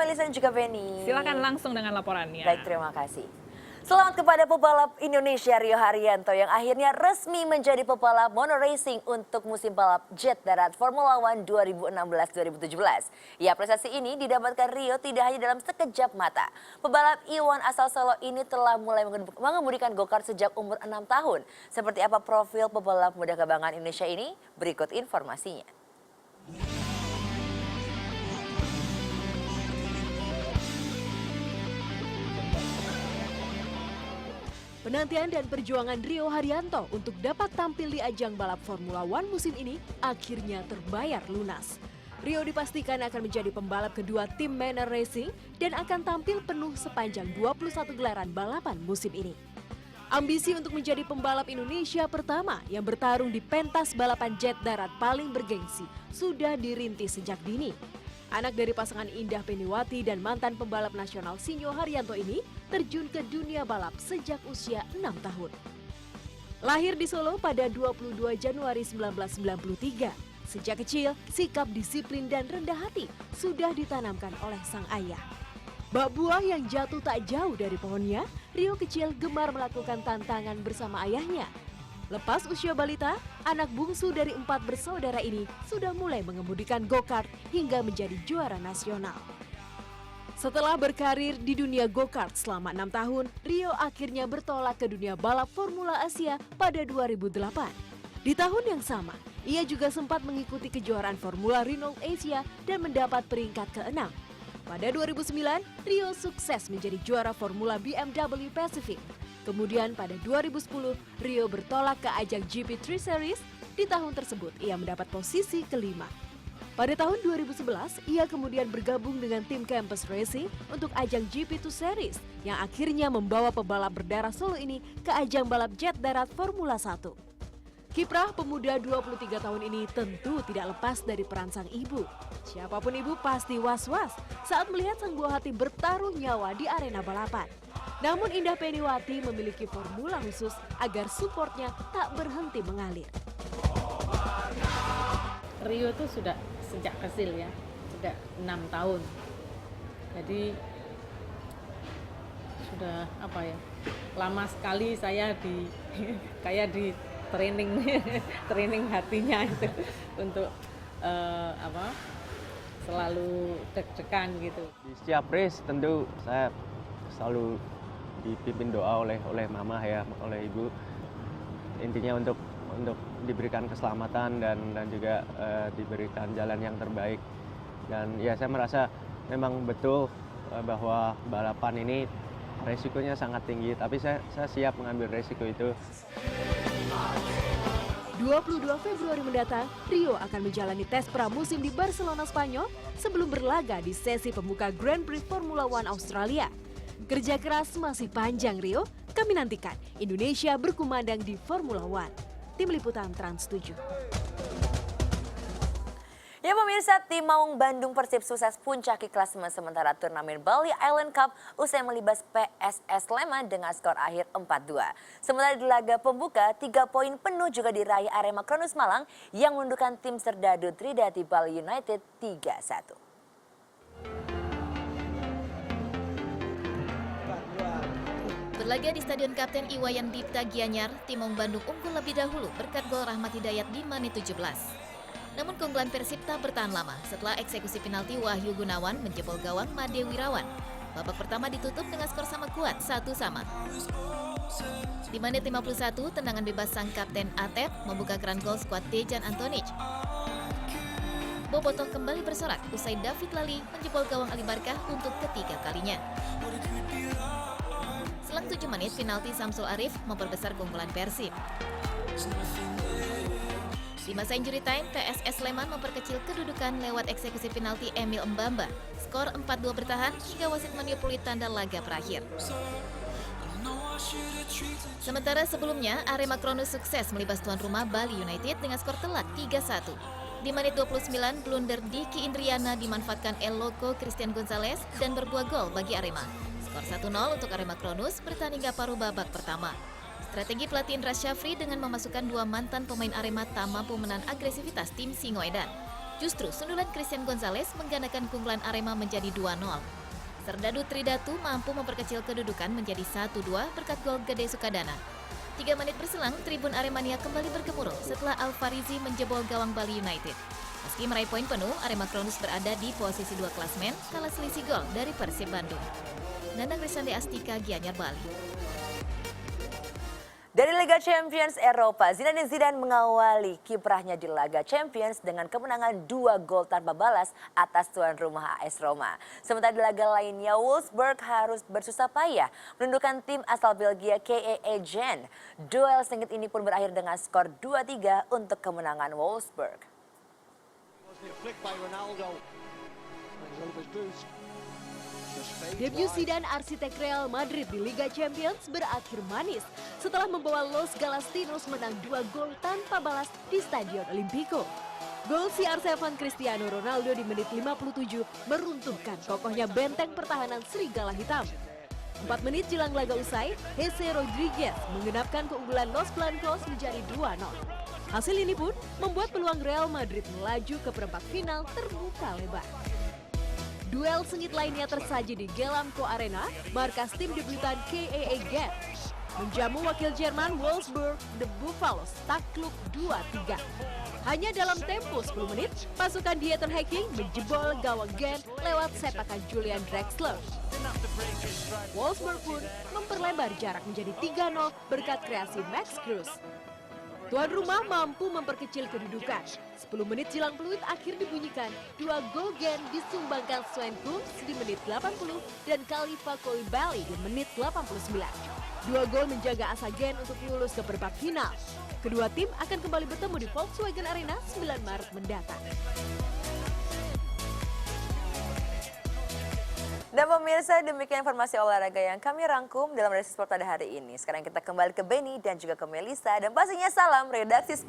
Melisa dan juga Benny. Silakan langsung dengan laporannya. Baik, terima kasih. Selamat kepada pebalap Indonesia Rio Haryanto yang akhirnya resmi menjadi pebalap mono racing untuk musim balap jet darat Formula One 2016-2017. Ya, prestasi ini didapatkan Rio tidak hanya dalam sekejap mata. Pebalap Iwan asal Solo ini telah mulai mengemudikan go-kart sejak umur 6 tahun. Seperti apa profil pebalap muda kebanggaan Indonesia ini? Berikut informasinya. Penantian dan perjuangan Rio Haryanto untuk dapat tampil di ajang balap Formula One musim ini akhirnya terbayar lunas. Rio dipastikan akan menjadi pembalap kedua tim Manor Racing dan akan tampil penuh sepanjang 21 gelaran balapan musim ini. Ambisi untuk menjadi pembalap Indonesia pertama yang bertarung di pentas balapan jet darat paling bergengsi sudah dirintis sejak dini. Anak dari pasangan Indah Peniwati dan mantan pembalap nasional Sinyo Haryanto ini terjun ke dunia balap sejak usia 6 tahun. Lahir di Solo pada 22 Januari 1993. Sejak kecil, sikap disiplin dan rendah hati sudah ditanamkan oleh sang ayah. Bak buah yang jatuh tak jauh dari pohonnya, Rio kecil gemar melakukan tantangan bersama ayahnya. Lepas usia balita, anak bungsu dari 4 bersaudara ini sudah mulai mengemudikan go-kart hingga menjadi juara nasional. Setelah berkarir di dunia go-kart selama 6 tahun, Rio akhirnya bertolak ke dunia balap Formula Asia pada 2008. Di tahun yang sama, ia juga sempat mengikuti kejuaraan Formula Renault Asia dan mendapat peringkat ke-6. Pada 2009, Rio sukses menjadi juara Formula BMW Pacific. Kemudian pada 2010, Rio bertolak ke ajang GP3 Series. Di tahun tersebut, ia mendapat posisi kelima. Pada tahun 2011, ia kemudian bergabung dengan tim Campus Racing untuk ajang GP2 Series yang akhirnya membawa pebalap berdarah Solo ini ke ajang balap jet darat Formula 1. Kiprah pemuda 23 tahun ini tentu tidak lepas dari peran sang ibu. Siapapun ibu pasti was-was saat melihat sang buah hati bertaruh nyawa di arena balapan. Namun Indah Peniwati memiliki formula khusus agar supportnya tak berhenti mengalir. Rio itu sudah sejak kecil ya, sudah 6 tahun. Jadi sudah lama sekali saya kayak di training hatinya itu untuk selalu deg-degan gitu. Di setiap race tentu saya selalu dipimpin doa oleh mama ya, oleh ibu. Intinya untuk diberikan keselamatan dan juga diberikan jalan yang terbaik. Dan ya saya merasa memang betul bahwa balapan ini resikonya sangat tinggi, tapi saya siap mengambil resiko itu. 22 Februari mendatang, Rio akan menjalani tes pramusim di Barcelona, Spanyol sebelum berlaga di sesi pembuka Grand Prix Formula One Australia. Kerja keras masih panjang Rio, kami nantikan Indonesia berkumandang di Formula One. Tim Liputan Trans 7. Ya pemirsa, tim Maung Bandung Persib sukses puncaki klasemen sementara turnamen Bali Island Cup usai melibas PSS Sleman dengan skor akhir 4-2. Sementara di laga pembuka, 3 poin penuh juga diraih Arema Kronus Malang yang menundukkan tim Serdadu Tridati Bali United 3-1. Berlaga di Stadion Kapten Iwayan Dipta Gianyar, tim Maung Bandung unggul lebih dahulu berkat gol Rahmat Hidayat di menit 17. Namun keunggulan Persib tak bertahan lama setelah eksekusi penalti Wahyu Gunawan menjebol gawang Made Wirawan. Babak pertama ditutup dengan skor sama kuat 1-1. Di menit 51, tendangan bebas sang kapten Atep membuka keran gol skuad Dejan Antonic. Bobotoh kembali bersorak usai David Lali menjebol gawang Ali Barkah untuk ketiga kalinya. Selang 7 menit, penalti Samsul Arif memperbesar keunggulan Persib. Di masa injury time, PSS Sleman memperkecil kedudukan lewat eksekusi penalti Emil Mbamba. Skor 4-2 bertahan hingga wasit meniupuli tanda laga berakhir. Sementara sebelumnya, Arema Kronus sukses melibas tuan rumah Bali United dengan skor telak 3-1. Di menit 29, blunder Diki Indriana dimanfaatkan El Loco Christian Gonzalez dan berbuah gol bagi Arema. Skor 1-0 untuk Arema Kronus bertahan hingga paruh babak pertama. Strategi pelatih Indra Syafri dengan memasukkan 2 mantan pemain Arema tak mampu menahan agresivitas tim Singoedan. Justru sundulan Christian Gonzalez menggandakan keunggulan Arema menjadi 2-0. Serdadu Tridatu mampu memperkecil kedudukan menjadi 1-2 berkat gol Gede Sukadana. 3 menit berselang, Tribun Aremania kembali bergemuruh setelah Alfarizi menjebol gawang Bali United. Meski meraih poin penuh, Arema Kronus berada di posisi 2 klasmen, kalah selisih gol dari Persib Bandung. Nandang Risande Astika, Gianyar, Bali. Dari Liga Champions Eropa, Zinedine Zidane mengawali kiprahnya di Laga Champions dengan kemenangan 2 gol tanpa balas atas tuan rumah AS Roma. Sementara di laga lainnya, Wolfsburg harus bersusah payah menundukkan tim asal Belgia KEE Gen. Duel sengit ini pun berakhir dengan skor 2-3 untuk kemenangan Wolfsburg. Debut Zidane arsitek Real Madrid di Liga Champions berakhir manis setelah membawa Los Galactinos menang 2 gol tanpa balas di Stadion Olimpico. Gol CR7 Cristiano Ronaldo di menit 57 meruntuhkan kokohnya benteng pertahanan Serigala Hitam. 4 menit jelang laga usai, Jesse Rodriguez menggenapkan keunggulan Los Blancos menjadi 2-0. Hasil ini pun membuat peluang Real Madrid melaju ke perempat final terbuka lebar. Duel sengit lainnya tersaji di Gelamco Arena, markas tim debutan KEE Gen. Menjamu wakil Jerman Wolfsburg, The Buffaloes takluk 2-3. Hanya dalam tempo 10 menit, pasukan Dieter Hecking menjebol gawang Gen lewat sepakan Julian Drexler. Wolfsburg pun memperlebar jarak menjadi 3-0 berkat kreasi Max Kruse. Tuan rumah mampu memperkecil kedudukan. 10 menit jelang peluit akhir dibunyikan, 2 gol Gen disumbangkan Sven Kuntz di menit 80 dan Khalifa Koulibaly di menit 89. 2 gol menjaga asa Gen untuk lolos ke perempat final. Kedua tim akan kembali bertemu di Volkswagen Arena 9 Maret mendatang. Dan pemirsa, demikian informasi olahraga yang kami rangkum dalam Redaksi Sport pada hari ini. Sekarang kita kembali ke Beni dan juga ke Melisa. Dan pastinya salam redaksi Sport.